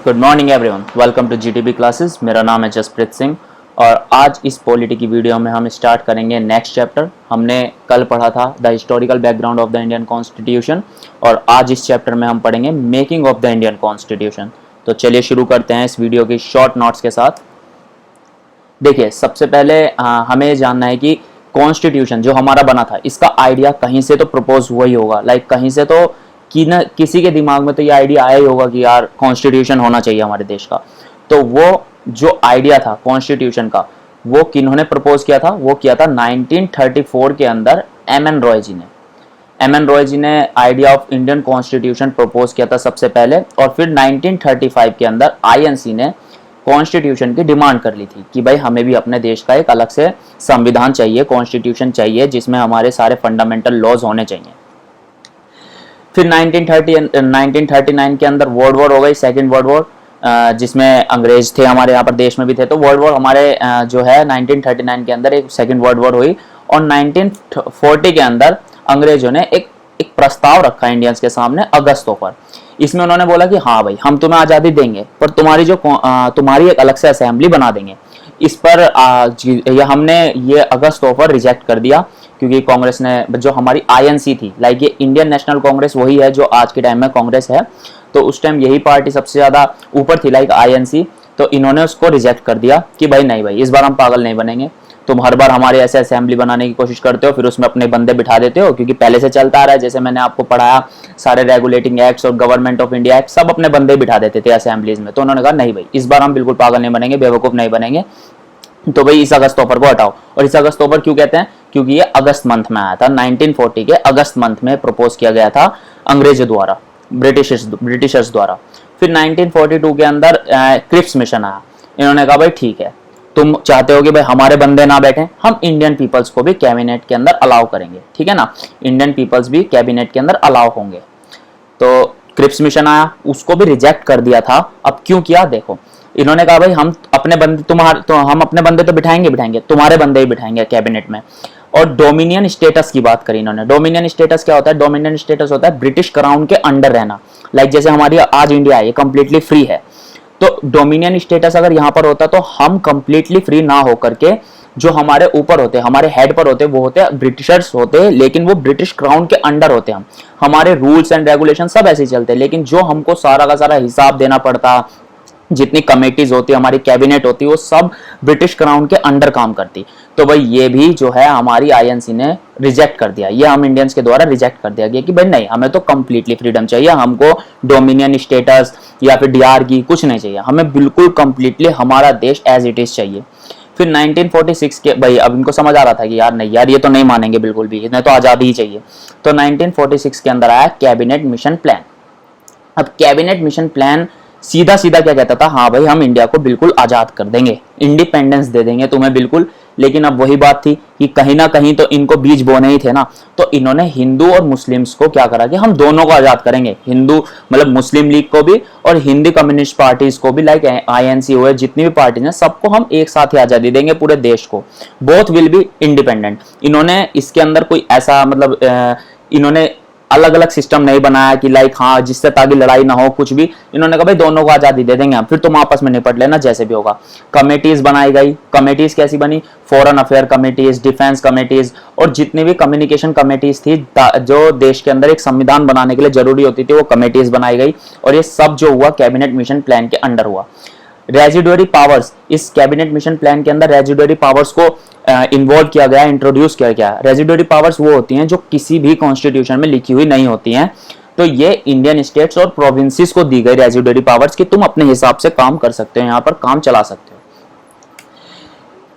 Good morning everyone, welcome to GTB classes. मेरा नाम है जसप्रीत सिंह और आज इस पॉलिटी की वीडियो में हम स्टार्ट करेंगे नेक्स्ट चैप्टर। हमने कल पढ़ा था the historical background of the Indian constitution और आज इस चैप्टर में हम पढ़ेंगे making of the Indian constitution. तो चलिए शुरू करते हैं इस वीडियो की शॉर्ट नोट्स के साथ। देखिए, सबसे पहले हमें ये जानना है कि कॉन्स्टिट्यूशन जो हमारा बना था इसका आइडिया कहीं से तो प्रपोज हुआ ही होगा। कहीं से तो कि ना किसी के दिमाग में तो ये आइडिया आया ही होगा कि यार कॉन्स्टिट्यूशन होना चाहिए हमारे देश का। तो वो जो आइडिया था कॉन्स्टिट्यूशन का वो किन्होंने प्रपोज किया था? वो किया था 1934 के अंदर एम.एन. रॉय जी ने। एम.एन. रॉय जी ने idea of Indian constitution propose किया था सबसे पहले, और फिर 1935 के अंदर आईएनसी ने कॉन्स्टिट्यूशन की डिमांड कर ली थी कि भाई हमें भी अपने देश का एक अलग से संविधान चाहिए, कॉन्स्टिट्यूशन चाहिए जिसमें हमारे सारे फंडामेंटल लॉज होने चाहिए। फिर 1939 के अंदर वर्ल्ड वॉर हो गई, सेकेंड वर्ल्ड वॉर, जिसमें अंग्रेज थे हमारे यहाँ पर देश में भी थे। तो वर्ल्ड वॉर हमारे जो है 1939 के अंदर एक सेकेंड वर्ल्ड वॉर हुई और 1940 के अंदर अंग्रेजों ने एक प्रस्ताव रखा इंडियंस के सामने अगस्तों पर। इसमें उन्होंने बोला कि हाँ भाई हम तुम्हें आज़ादी देंगे पर तुम्हारी एक अलग से असेंबली बना देंगे। इस पर हमने ये अगस्त ऑफर रिजेक्ट कर दिया क्योंकि कांग्रेस ने, जो हमारी आईएनसी थी, ये इंडियन नेशनल कांग्रेस वही है जो आज के टाइम में कांग्रेस है, तो उस टाइम यही पार्टी सबसे ज्यादा ऊपर थी आईएनसी। तो इन्होंने उसको रिजेक्ट कर दिया कि भाई नहीं भाई, इस बार हम पागल नहीं बनेंगे। तुम हर बार हमारे ऐसे असेंबली बनाने की कोशिश करते हो, फिर उसमें अपने बंदे बिठा देते हो, क्योंकि पहले से चलता आ रहा है, जैसे मैंने आपको पढ़ाया, सारे रेगुलेटिंग एक्ट्स और गवर्नमेंट ऑफ इंडिया एक्ट सब अपने बंदे बिठा देते थे असेंबलीज में। तो उन्होंने कहा नहीं भाई, इस बार हम बिल्कुल पागल नहीं बनेंगे, बेवकूफ नहीं बनेंगे, तो भाई इस अगस्त ऑफर को हटाओ। और इस अगस्त ऑफर क्यों कहते हैं? क्योंकि ये अगस्त मंथ में आया था, 1940 के अगस्त मंथ में प्रपोज किया गया था अंग्रेजों द्वारा, ब्रिटिशर्स द्वारा। फिर 1942 के अंदर क्रिप्स मिशन आया। इन्होंने कहा भाई ठीक है, तुम चाहते हो कि भाई हमारे बंदे ना बैठे, हम इंडियन पीपल्स को भी कैबिनेट के अंदर अलाउ करेंगे, ठीक है ना, इंडियन पीपल्स भी कैबिनेट के अंदर अलाउ होंगे। तो क्रिप्स मिशन आया, उसको भी रिजेक्ट कर दिया था। अब क्यों किया? देखो, इन्होंने कहा भाई हम अपने बंदे हम अपने बंदे तो बिठाएंगे, तुम्हारे बंदे ही बिठाएंगे कैबिनेट में। और डोमिनियन स्टेटस की बात करी इन्होंने। डोमिनियन स्टेटस क्या होता है? डोमिनियन स्टेटस होता है ब्रिटिश क्राउन के अंडर रहना। जैसे हमारी आज इंडिया है, ये कंप्लीटली फ्री है, तो डोमिनियन स्टेटस अगर यहाँ पर होता तो हम कंप्लीटली फ्री ना होकर के जो हमारे ऊपर होते, हमारे हेड पर होते, वो होते ब्रिटिशर्स होते, लेकिन वो ब्रिटिश क्राउन के अंडर होते। हम हमारे रूल्स एंड रेगुलेशन सब ऐसे ही चलते, लेकिन जो हमको सारा का सारा हिसाब देना पड़ता, जितनी कमेटीज होती, हमारी कैबिनेट होती, वो सब ब्रिटिश क्राउन के अंडर काम करती। तो भाई ये भी जो है हमारी आईएनसी ने रिजेक्ट कर दिया, ये हम इंडियंस के द्वारा रिजेक्ट कर दिया गया कि भाई नहीं, हमें तो कंप्लीटली फ्रीडम चाहिए, हमको डोमिनियन स्टेटस या फिर डीआर की कुछ नहीं चाहिए, हमें बिल्कुल कंप्लीटली हमारा देश एज इट इज चाहिए। फिर 1946 के, भाई अब इनको समझ आ रहा था कि यार नहीं यार, ये तो नहीं मानेंगे बिल्कुल भी, इन्हें तो आज़ादी ही चाहिए। तो 1946 के अंदर आया कैबिनेट मिशन प्लान। अब कैबिनेट मिशन प्लान सीधा सीधा क्या कहता था? हाँ भाई हम इंडिया को बिल्कुल आजाद कर देंगे, इंडिपेंडेंस दे देंगे तुम्हें बिल्कुल। लेकिन अब वही बात थी कि कहीं ना कहीं तो इनको बीज बोने ही थे ना, तो इन्होंने हिंदू और मुस्लिम्स को क्या करा कि हम दोनों को आजाद करेंगे, हिंदू मतलब मुस्लिम लीग को भी और हिंदी कम्युनिस्ट पार्टीज को भी, आईएनसी हुए, जितनी भी पार्टीज हैं सबको हम एक साथ ही आजादी देंगे पूरे देश को, बोथ विल बी इंडिपेंडेंट। इन्होंने इसके अंदर कोई ऐसा इन्होंने अलग अलग सिस्टम नहीं बनाया कि हाँ जिससे ताकि लड़ाई ना हो कुछ भी। इन्होंने कहा भाई दोनों को आजादी दे देंगे हम, फिर तुम आपस में निपट लेना जैसे भी होगा। कमेटीज बनाई गई। कमेटीज कैसी बनी? Foreign affair committees, defence committees और जितनी भी कम्युनिकेशन कमेटीज थी जो देश के अंदर एक संविधान बनाने के लिए जरूरी होती थी, वो कमेटीज बनाई गई। और ये सब जो हुआ कैबिनेट मिशन प्लान के अंडर हुआ। रेजिडुअरी पावर्स, इस कैबिनेट मिशन प्लान के अंदर रेजिडुअरी पावर्स को इन्वॉल्व किया गया, इंट्रोड्यूस किया गया। रेजिडुअरी पावर्स वो होती हैं जो किसी भी कॉन्स्टिट्यूशन में लिखी हुई नहीं होती हैं, तो ये इंडियन स्टेट्स और प्रोविंसेस को दी गई रेजिडुअरी पावर्स कि तुम अपने हिसाब से काम कर सकते हो, यहाँ पर काम चला सकते हो।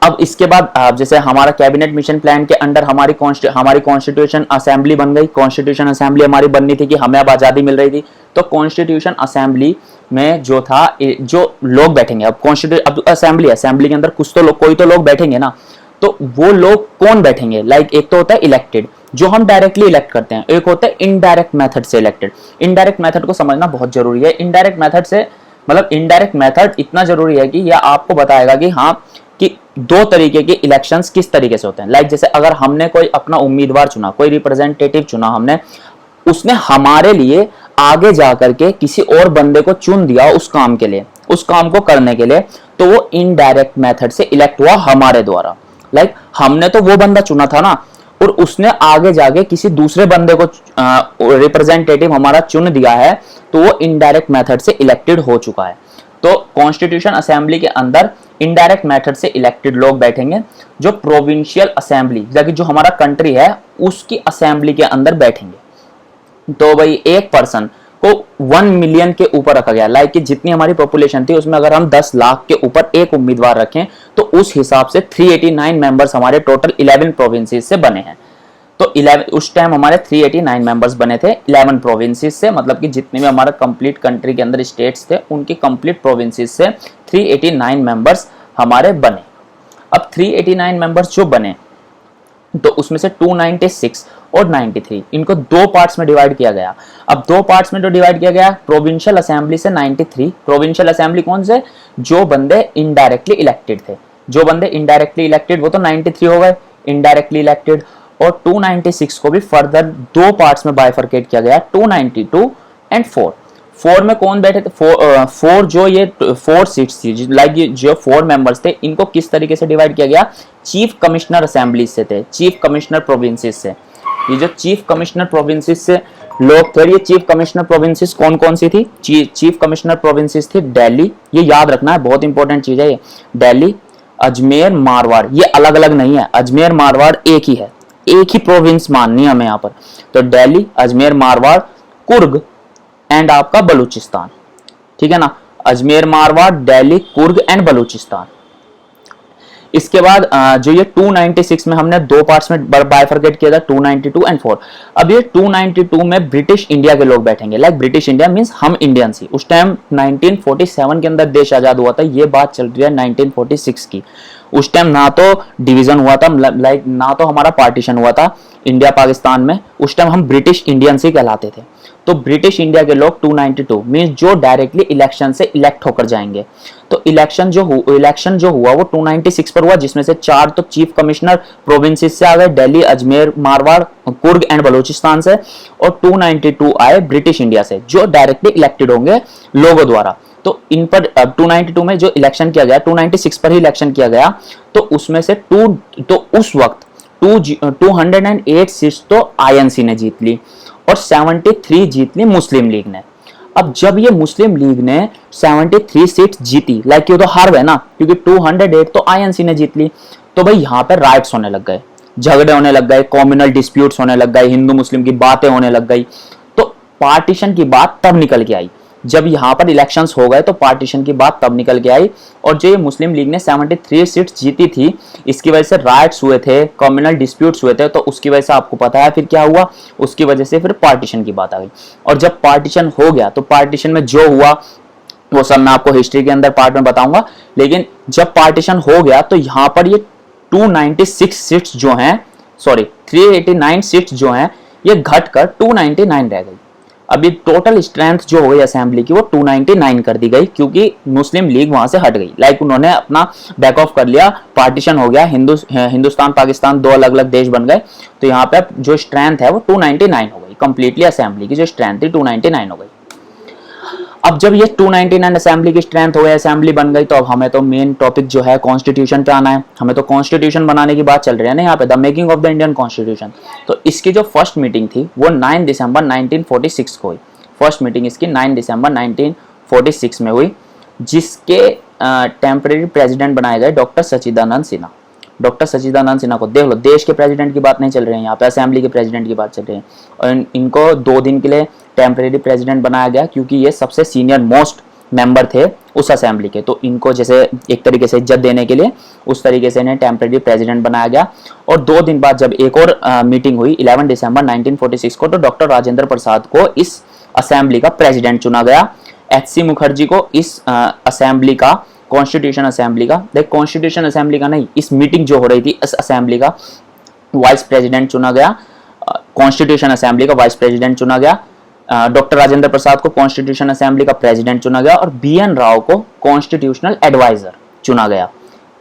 अब इसके बाद जैसे हमारा कैबिनेट मिशन प्लान के अंडर हमारी कॉन्स्टिट्यूशन असेंबली बन गई। कॉन्स्टिट्यूशन असेंबली हमारी बननी थी कि हमें अब आजादी मिल रही थी, तो कॉन्स्टिट्यूशन असेंबली में जो था, जो लोग बैठेंगे, अब असेंबली के अंदर कोई तो लोग बैठेंगे ना, तो वो लोग कौन बैठेंगे? एक तो होता है इलेक्टेड, जो हम डायरेक्टली इलेक्ट करते हैं, एक होता है इनडायरेक्ट मेथड से इलेक्टेड। इनडायरेक्ट मेथड को समझना बहुत जरूरी है। इनडायरेक्ट मेथड से इनडायरेक्ट मेथड इतना जरूरी है कि यह आपको बताएगा कि हाँ कि दो तरीके के इलेक्शंस किस तरीके से होते हैं। जैसे अगर हमने कोई अपना उम्मीदवार चुना, कोई रिप्रेजेंटेटिव चुना हमने, उसने हमारे लिए आगे जाकर के किसी और बंदे को चुन दिया उस काम के लिए, उस काम को करने के लिए, तो वो इनडायरेक्ट मेथड से इलेक्ट हुआ हमारे द्वारा। लाइक हमने तो वो बंदा चुना था ना, और उसने आगे जाके किसी दूसरे बंदे को रिप्रेजेंटेटिव हमारा चुन दिया है, तो वो इनडायरेक्ट मेथड से इलेक्टेड हो चुका है। तो कॉन्स्टिट्यूशन असेंबली के अंदर इनडायरेक्ट मेथड से इलेक्टेड लोग बैठेंगे, जो प्रोविंशियल असेंबली जो हमारा कंट्री है उसकी असेंबली के अंदर बैठेंगे। तो भाई एक पर्सन को 1 मिलियन के ऊपर रखा गया, लाइक कि जितनी हमारी पॉपुलेशन थी उसमें अगर हम 10 लाख के ऊपर एक उम्मीदवार रखें तो उस हिसाब से 389 मेंबर्स हमारे टोटल 11 प्रोविंसेस से बने हैं। तो 11 उस टाइम हमारे 389 मेंबर्स बने थे 11 प्रोविंसेस से, मतलब कि जितने भी हमारा कंप्लीट कंट्री के अंदर स्टेट्स थे उनकी कंप्लीट प्रोविंसेस से 389 मेंबर्स हमारे बने। अब 389 मेंबर्स जो बने तो उसमें से 296 और 93 इनको दो पार्ट्स में डिवाइड किया गया। अब दो पार्ट्स में जो डिवाइड किया गया, प्रोविंशियल असेंबली से 93, प्रोविंशियल असेंबली कौन से, जो बंदे इनडायरेक्टली इलेक्टेड थे, जो बंदे इनडायरेक्टली इलेक्टेड वो तो 93 हो गए इनडायरेक्टली इलेक्टेड, और 296 को भी फर्दर दो पार्ट्स में बाइफरकेट किया गया, 292 एंड 4। 4 में कौन बैठे थे, 4 जो ये 4 सीट्स थी, लाइक ये जो 4 मेंबर्स थे इनको किस तरीके से डिवाइड किया गया, चीफ कमिश्नर असेंबली से थे, चीफ कमिश्नर प्रोविंसेस से। ये जो चीफ कमिश्नर प्रोविंसेस से लोग थे, ये चीफ कमिश्नर प्रोविंसेस कौन कौन सी थी, चीफ कमिश्नर प्रोविंसेस थी दिल्ली, ये याद रखना है बहुत इंपॉर्टेंट चीज है ये, दिल्ली, अजमेर, मारवाड़, ये अलग अलग नहीं है, अजमेर मारवाड़ एक ही है, एक ही प्रोविंस माननी है हमें यहाँ पर। तो दिल्ली, अजमेर, मारवाड़, कुर्ग एंड आपका बलूचिस्तान, ठीक है ना, अजमेर, मारवाड़, दिल्ली, कुर्ग एंड बलूचिस्तान। इसके बाद जो ये 296 में हमने दो पार्ट्स में बाइफरकेट किया था, 292 एंड 4। अब ये 292 में ब्रिटिश इंडिया के लोग बैठेंगे, लाइक ब्रिटिश इंडिया मींस हम इंडियंस ही। उस टाइम 1947 के अंदर देश आजाद हुआ था, ये बात चल रही है 1946 की। उस टाइम ना तो डिवीजन हुआ था, लाइक ना तो हमारा पार्टीशन हुआ था इंडिया पाकिस्तान में, उस टाइम हम ब्रिटिश इंडियंस ही कहलाते थे। तो ब्रिटिश इंडिया के लोग 292 मींस जो डायरेक्टली इलेक्शन से इलेक्ट होकर जाएंगे। तो इलेक्शन जो हुआ वो 296 पर हुआ, जिसमें से 4 तो चीफ कमिश्नर प्रोविंसेस से आ गए, दिल्ली, अजमेर, मारवाड़, कुर्ग एंड बलूचिस्तान से, और 292 आए ब्रिटिश इंडिया से जो डायरेक्टली इलेक्टेड होंगे लोगों द्वारा। तो इन पर 292 में जो इलेक्शन किया गया, 296 पर ही इलेक्शन किया गया, तो उसमें से तो उस वक्त 208 सीट्स तो आईएनसी ने जीत ली और 73 जीत ली मुस्लिम लीग ने। अब जब ये मुस्लिम लीग ने 73 सीट जीती, लाइक ये तो हार गए ना, क्योंकि 208 तो आईएनसी ने जीत ली, तो भाई यहाँ पे राइट्स होने लग गए, झगड़े होने लग गए, कम्युनल डिस्प्यूट्स होने लग गए, हिंदू मुस्लिम की बातें होने लग गई। तो पार्टीशन की बात तब निकल के आई, जब यहाँ पर इलेक्शंस हो गए तो पार्टीशन की बात तब निकल के आई। और जो ये मुस्लिम लीग ने 73 सीट्स जीती थी, इसकी वजह से राइट्स हुए थे, कम्युनल डिस्प्यूट्स हुए थे, तो उसकी वजह से आपको पता है फिर क्या हुआ, उसकी वजह से फिर पार्टीशन की बात आ गई। और जब पार्टीशन हो गया तो पार्टीशन में जो हुआ वो सब मैं आपको हिस्ट्री के अंदर पार्ट में बताऊंगा, लेकिन जब पार्टीशन हो गया तो यहाँ पर ये 296 सीट्स जो हैं, सॉरी 389 सीट्स जो हैं, ये घटकर 299 रह गई। अभी टोटल स्ट्रेंथ जो हो गई असेंबली की वो 299 कर दी गई, क्योंकि मुस्लिम लीग वहां से हट गई, लाइक उन्होंने अपना बैक ऑफ कर लिया, पार्टीशन हो गया, हिंदुस्तान पाकिस्तान दो अलग अलग देश बन गए। तो यहाँ पे जो स्ट्रेंथ है वो 299 हो गई, कंप्लीटली असेंबली की जो स्ट्रेंथ थी 299 हो गई। अब जब ये 299 असेंबली की स्ट्रेंथ हो गई, असेंबली बन गई, तो अब हमें तो मेन टॉपिक जो है कॉन्स्टिट्यूशन पे आना है। हमें तो कॉन्स्टिट्यूशन बनाने की बात चल रही है ना यहाँ पे, the making of the Indian constitution. तो इसकी जो फर्स्ट मीटिंग थी वो 9 दिसंबर 1946 को हुई। फर्स्ट मीटिंग इसकी 9 दिसंबर 1946 में हुई, जिसके टेम्परेरी प्रेसिडेंट बनाए गए डॉक्टर सच्चिदानंद सिन्हा। डॉक्टर सच्चिदानंद सिन्हा को देख लो, देश के प्रेसिडेंट की बात नहीं चल रही है यहाँ पे, असेंबली के प्रेसिडेंट की बात चल रही है। और इनको 2 दिन के लिए टेम्परेरी प्रेसिडेंट बनाया गया, क्योंकि ये सबसे सीनियर मोस्ट मेंबर थे उस असेंबली के। तो इनको जैसे एक तरीके से इज्जत देने के लिए उस तरीके से इन्हें टेम्परेरी प्रेसिडेंट बनाया गया। और 2 दिन बाद जब एक और मीटिंग हुई 11 दिसंबर 1946 को, तो डॉक्टर राजेंद्र प्रसाद को इस असेंबली का प्रेसिडेंट चुना गया। एच.सी. मुखर्जी को इस असेंबली का, कॉन्स्टिट्यूशन असेंबली का, देख कॉन्स्टिट्यूशन असेंबली का नहीं, इस मीटिंग जो हो रही थी इस असेंबली का वाइस प्रेसिडेंट चुना गया। कॉन्स्टिट्यूशन असेंबली का वाइस प्रेसिडेंट चुना गया। डॉक्टर राजेंद्र प्रसाद को कॉन्स्टिट्यूशन असेंबली का प्रेसिडेंट चुना गया और बी.एन. राव को कॉन्स्टिट्यूशनल एडवाइजर चुना गया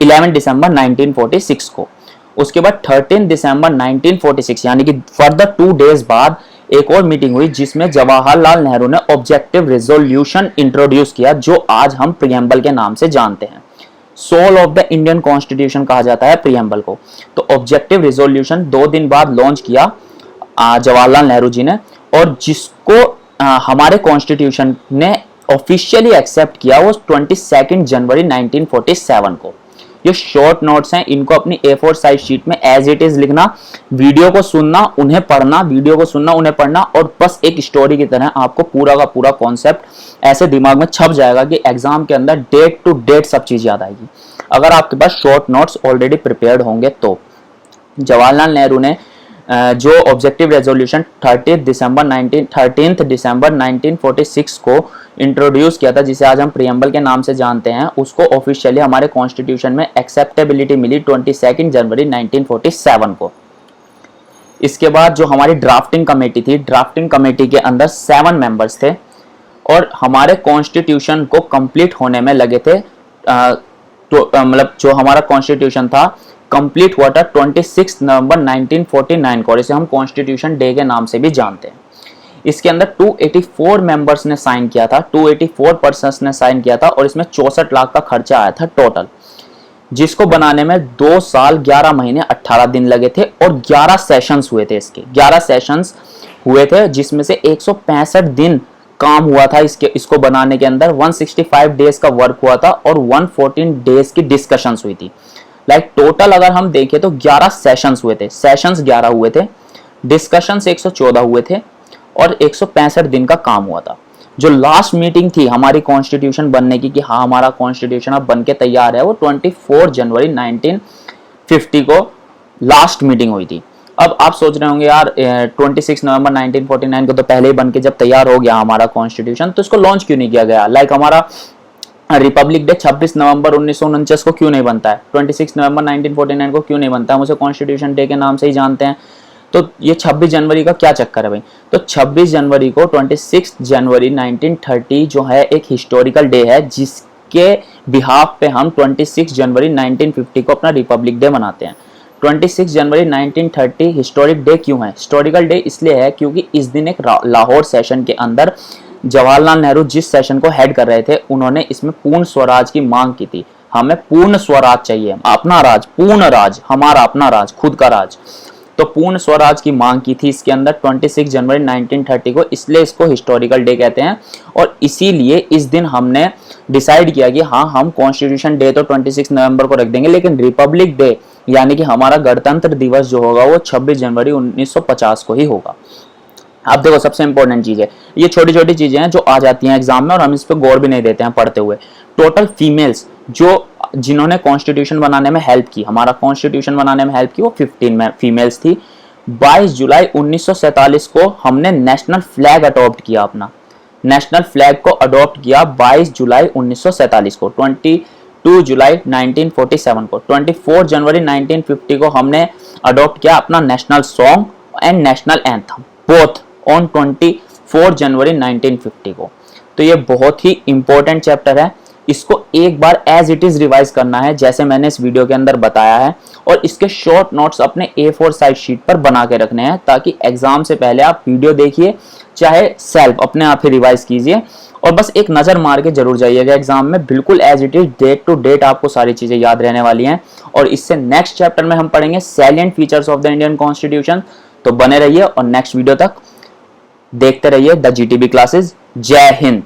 11 दिसंबर 1946 को। उसके बाद 13 दिसंबर 1946 यानी कि फर्दर 2 डेज बाद एक और मीटिंग हुई जिसमें जवाहरलाल नेहरू ने ऑब्जेक्टिव रेजोल्यूशन इंट्रोड्यूस किया, जो आज हम प्रियम्बल के नाम से जानते हैं। Soul of the Indian constitution कहा जाता है प्रियम्बल को। तो ऑब्जेक्टिव रेजोल्यूशन 2 दिन बाद लॉन्च किया जवाहरलाल नेहरू जी ने, और जिसको हमारे कॉन्स्टिट्यूशन ने ऑफिशियली एक्सेप्ट किया वो 22 जनवरी 1947 को। ये शॉर्ट नोट्स हैं, इनको अपनी A4 साइज शीट में एज इट इज लिखना, वीडियो को सुनना उन्हें पढ़ना, वीडियो को सुनना उन्हें पढ़ना, और बस एक स्टोरी की तरह आपको पूरा का पूरा कॉन्सेप्ट ऐसे दिमाग में छप जाएगा कि एग्जाम के अंदर डेट टू डेट सब चीज याद आएगी, अगर आपके पास शॉर्ट नोट्स ऑलरेडी प्रिपेयर्ड होंगे तो। जवाहरलाल नेहरू ने जो ऑब्जेक्टिव रेजोल्यूशन 13 दिसंबर 1946 को इंट्रोड्यूस किया था, जिसे आज हम प्रियम्बल के नाम से जानते हैं, उसको ऑफिशियली हमारे कॉन्स्टिट्यूशन में एक्सेप्टेबिलिटी मिली 22 जनवरी 1947 को। इसके बाद जो हमारी ड्राफ्टिंग कमेटी थी, ड्राफ्टिंग कमेटी के अंदर 7 मेंबर्स थे और हमारे कॉन्स्टिट्यूशन को कंप्लीट होने में लगे थे, तो मतलब जो हमारा कॉन्स्टिट्यूशन था कंप्लीट हुआ था 26 नवंबर 1949 को, और इसे हम कॉन्स्टिट्यूशन डे के नाम से भी जानते हैं। इसके अंदर 284 मेंबर्स ने साइन किया था, 284 पर्सन्स ने साइन किया था, और इसमें 64 लाख का खर्चा आया था टोटल, जिसको बनाने में 2 साल 11 महीने 18 दिन लगे थे, और 11 सेशंस हुए थे। इसके 11 सेशंस हुए थे, जिसमें से 165 दिन काम हुआ था इसको बनाने के अंदर, 165 डेज का वर्क हुआ था, और 114 डेज की डिस्कशंस हुई थी। टोटल अगर हम देखें तो 11 सेशंस हुए थे, सेशंस 11 हुए थे, डिस्कशंस 114 हुए थे, और 165 दिन का काम हुआ था। जो लास्ट मीटिंग थी हमारी कॉन्स्टिट्यूशन बनने की कि हाँ हमारा कॉन्स्टिट्यूशन अब बन के तैयार है, वो 24 जनवरी 1950 को लास्ट मीटिंग हुई थी। अब आप सोच रहे होंगे यार 26 नवंबर 1949 को तो पहले ही बन के जब तैयार हो गया हमारा कॉन्स्टिट्यूशन, तो इसको लॉन्च क्यों नहीं किया गया? हमारा रिपब्लिक डे 26 नवंबर 1949 को क्यों नहीं बनता है, 26 नवंबर 1949 को क्यों नहीं बनता है? हम उसे कॉन्स्टिट्यूशन डे के नाम से ही जानते हैं। तो ये 26 जनवरी का क्या चक्कर है भाई? तो 26 जनवरी को 26 जनवरी 1930 जो है एक हिस्टोरिकल डे है, जिसके बिहाफ पे हम 26 जनवरी 1950 को अपना रिपब्लिक डे मनाते हैं। 26 जनवरी 1930 हिस्टोरिक डे क्यों है? हिस्टोरिकल डे इसलिए है क्योंकि इस दिन एक लाहौर सेशन के अंदर जवाहरलाल नेहरू जिस सेशन को हेड कर रहे थे, उन्होंने इसमें पूर्ण स्वराज की मांग की थी। हमें पूर्ण स्वराज चाहिए, अपना राज, पूर्ण राज, हमारा अपना राज, खुद का राज। तो पूर्ण स्वराज की मांग की थी इसके अंदर 26 जनवरी 1930 को, इसलिए इसको हिस्टोरिकल डे कहते हैं। और इसीलिए इस दिन हमने डिसाइड किया कि हाँ हम कॉन्स्टिट्यूशन डे तो 26 नवंबर को रख देंगे, लेकिन रिपब्लिक डे यानी कि हमारा गणतंत्र दिवस जो होगा वो 26 जनवरी 1950 को ही होगा। आप देखो सबसे इंपॉर्टेंट चीज है, ये छोटी छोटी चीजें हैं जो आ जाती हैं एग्जाम में और हम इस पर गौर भी नहीं देते हैं पढ़ते हुए। टोटल फीमेल्स जिन्होंने कॉन्स्टिट्यूशन बनाने में हेल्प की, हमारा कॉन्स्टिट्यूशन बनाने में हेल्प की, वो 15 फीमेल्स थी। 22 जुलाई 1947 को हमने नेशनल फ्लैग अडॉप्ट किया, अपना नेशनल फ्लैग को अडॉप्ट किया 22 जुलाई 1947 को। 22 जुलाई 1947 को, 24 जनवरी 1950 को हमने अडॉप्ट किया अपना national song and national anthem, both on 24 जनवरी 1950 को। तो ये बहुत ही इंपॉर्टेंट चैप्टर है, इसको एक बार एज इट इज रिवाइज करना है जैसे मैंने इस वीडियो के अंदर बताया है, और इसके शॉर्ट नोट्स अपने A4 साइज शीट पर बना के रखने हैं, ताकि एग्जाम से पहले आप वीडियो देखिए, चाहे सेल्फ अपने आप ही रिवाइज कीजिए, और बस एक नजर मार के जरूर जाइएगा एग्जाम में। बिल्कुल as it is date to date आपको सारी चीजें याद रहने वाली हैं। और इससे नेक्स्ट चैप्टर में हम पढ़ेंगे salient features of the Indian constitution. तो बने रहिए और नेक्स्ट वीडियो तक देखते रहिए द GTB क्लासेस। जय हिंद।